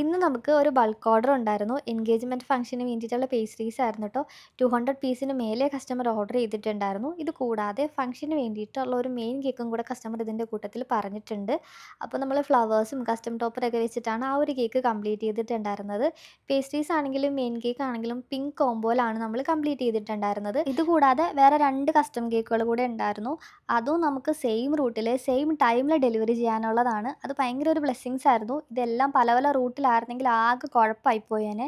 ഇന്ന് നമുക്ക് ഒരു ബൾക്ക് ഓർഡർ ഉണ്ടായിരുന്നു. എൻഗേജ്മെന്റ് ഫംഗ്ഷന് വേണ്ടിയിട്ടുള്ള പേസ്ട്രീസ് ആയിരുന്നു കേട്ടോ. 200 പീസിന് മേലെ കസ്റ്റമർ ഓർഡർ ചെയ്തിട്ടുണ്ടായിരുന്നു. ഇത് കൂടാതെ ഫംഗ്ഷന് വേണ്ടിയിട്ടുള്ള ഒരു മെയിൻ കേക്കും കൂടെ കസ്റ്റമർ ഇതിൻ്റെ കൂട്ടത്തിൽ പറഞ്ഞിട്ടുണ്ട്. അപ്പോൾ നമ്മൾ ഫ്ലവേഴ്സും കസ്റ്റം ടോപ്പറൊക്കെ വെച്ചിട്ടാണ് ആ ഒരു കേക്ക് കംപ്ലീറ്റ് ചെയ്തിട്ടുണ്ടായിരുന്നത്. പേസ്ട്രീസ് ആണെങ്കിലും മെയിൻ കേക്ക് ആണെങ്കിലും പിങ്ക് കോംബോയിലാണ് നമ്മൾ കംപ്ലീറ്റ് ചെയ്തിട്ടുണ്ടായിരുന്നത്. ഇത് കൂടാതെ വേറെ 2 കസ്റ്റം കേക്കുകൾ കൂടെ ഉണ്ടായിരുന്നു. അതും നമുക്ക് സെയിം റൂട്ടിൽ സെയിം ടൈമിൽ ഡെലിവറി ചെയ്യാനുള്ളതാണ്. അത് ഭയങ്കര ഒരു ബ്ലെസ്സിങ്സ് ആയിരുന്നു. ഇതെല്ലാം പല പല റൂട്ടിലായിരുന്നെങ്കിൽ ആകെ കുഴപ്പമായി പോയേനെ.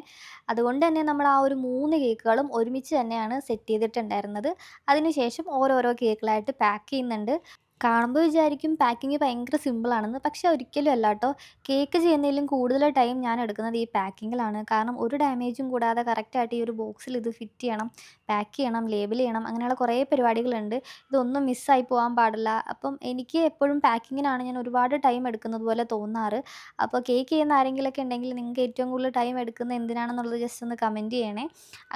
അതുകൊണ്ട് തന്നെ നമ്മൾ ആ ഒരു 3 കേക്കുകളും ഒരുമിച്ച് തന്നെയാണ് സെറ്റ് ചെയ്തിട്ടുണ്ടായിരുന്നത്. അതിനുശേഷം ഓരോരോ കേക്കുകളായിട്ട് പാക്ക് ചെയ്യുന്നുണ്ട്. കാണുമ്പോൾ വിചാരിക്കും പാക്കിങ് ഭയങ്കര സിമ്പിളാണെന്ന്. പക്ഷേ ഒരിക്കലും അല്ല കേട്ടോ. കേക്ക് ചെയ്യുന്നതിലും കൂടുതൽ ടൈം ഞാൻ എടുക്കുന്നത് ഈ പാക്കിങ്ങിലാണ്. കാരണം ഒരു ഡാമേജും കൂടാതെ കറക്റ്റായിട്ട് ഈ ഒരു ബോക്സിൽ ഇത് ഫിറ്റ് ചെയ്യണം, പാക്ക് ചെയ്യണം, ലേബൽ ചെയ്യണം, അങ്ങനെയുള്ള കുറേ പരിപാടികളുണ്ട്. ഇതൊന്നും മിസ്സായി പോകാൻ പാടില്ല. അപ്പം എനിക്ക് എപ്പോഴും പാക്കിങ്ങിനാണ് ഞാൻ ഒരുപാട് ടൈം എടുക്കുന്നത് പോലെ തോന്നാറ്. അപ്പോൾ കേക്ക് ചെയ്യുന്ന ആരെങ്കിലുമൊക്കെ ഉണ്ടെങ്കിൽ നിങ്ങൾക്ക് ഏറ്റവും കൂടുതൽ ടൈം എടുക്കുന്നത് എന്തിനാണെന്നുള്ളത് ജസ്റ്റ് ഒന്ന് കമൻറ്റ് ചെയ്യണേ.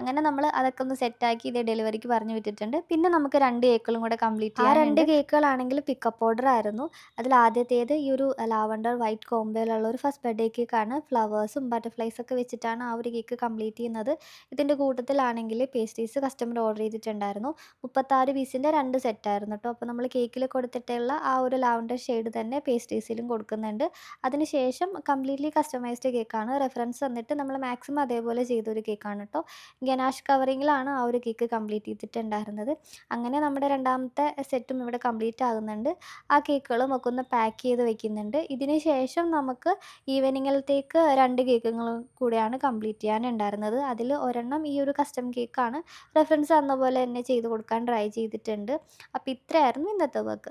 അങ്ങനെ നമ്മൾ അതൊക്കെ ഒന്ന് സെറ്റാക്കി ഇതേ ഡെലിവറിക്ക് പറഞ്ഞു വിട്ടിട്ടുണ്ട്. പിന്നെ നമുക്ക് 2 കേക്കുകളും കൂടെ കംപ്ലീറ്റ് ചെയ്യാനുണ്ട്. 2 കേക്കുകളാണെങ്കിൽ പിക്കപ്പ് ഓർഡർ ആയിരുന്നു. അതിൽ ആദ്യത്തേത് ഈ ഒരു ലാവൻഡർ വൈറ്റ് കോംബോയിലുള്ള ഒരു ഫസ്റ്റ് ബർത്ത്ഡേ കേക്കാണ്. ഫ്ലവേഴ്സും ബട്ടർഫ്ലൈസൊക്കെ വെച്ചിട്ടാണ് ആ ഒരു കേക്ക് കംപ്ലീറ്റ് ചെയ്യുന്നത്. ഇതിൻ്റെ കൂട്ടത്തിലാണെങ്കിൽ പേസ്ട്രീസ് കസ്റ്റമർ ഓർഡർ ചെയ്തിട്ടുണ്ടായിരുന്നു. 36 പീസിൻ്റെ 2 സെറ്റായിരുന്നു കേട്ടോ. അപ്പോൾ നമ്മൾ കേക്കിൽ കൊടുത്തിട്ടുള്ള ആ ഒരു ലാവൻഡർ ഷെയ്ഡ് തന്നെ പേസ്ട്രീസിലും കൊടുക്കുന്നുണ്ട്. അതിനുശേഷം കംപ്ലീറ്റ്ലി കസ്റ്റമൈസ്ഡ് കേക്കാണ്. റെഫറൻസ് വന്നിട്ട് നമ്മൾ മാക്സിമം അതേപോലെ ചെയ്തൊരു കേക്കാണ് കേട്ടോ. ഗനാഷ് കവറിങ്ങിലാണ് ആ ഒരു കേക്ക് കംപ്ലീറ്റ് ചെയ്തിട്ടുണ്ടായിരുന്നത്. അങ്ങനെ നമ്മുടെ രണ്ടാമത്തെ സെറ്റും ഇവിടെ കംപ്ലീറ്റ് ആകുന്നുണ്ട്. ആ കേക്കുകളും ഒക്കെ ഒന്ന് പാക്ക് ചെയ്ത് വെക്കുന്നുണ്ട്. ഇതിന് ശേഷം നമുക്ക് ഈവനിങ്ങിലത്തേക്ക് 2 കേക്കുകളും കൂടെയാണ് കംപ്ലീറ്റ് ചെയ്യാനുണ്ടായിരുന്നത്. അതിൽ ഒരെണ്ണം ഈ ഒരു കസ്റ്റം കേക്കാണ്. റെഫറൻസ് തന്ന പോലെ തന്നെ ചെയ്ത് കൊടുക്കാൻ ട്രൈ ചെയ്തിട്ടുണ്ട്. അപ്പോൾ ഇത്രയായിരുന്നു ഇന്നത്തെ വർക്ക്.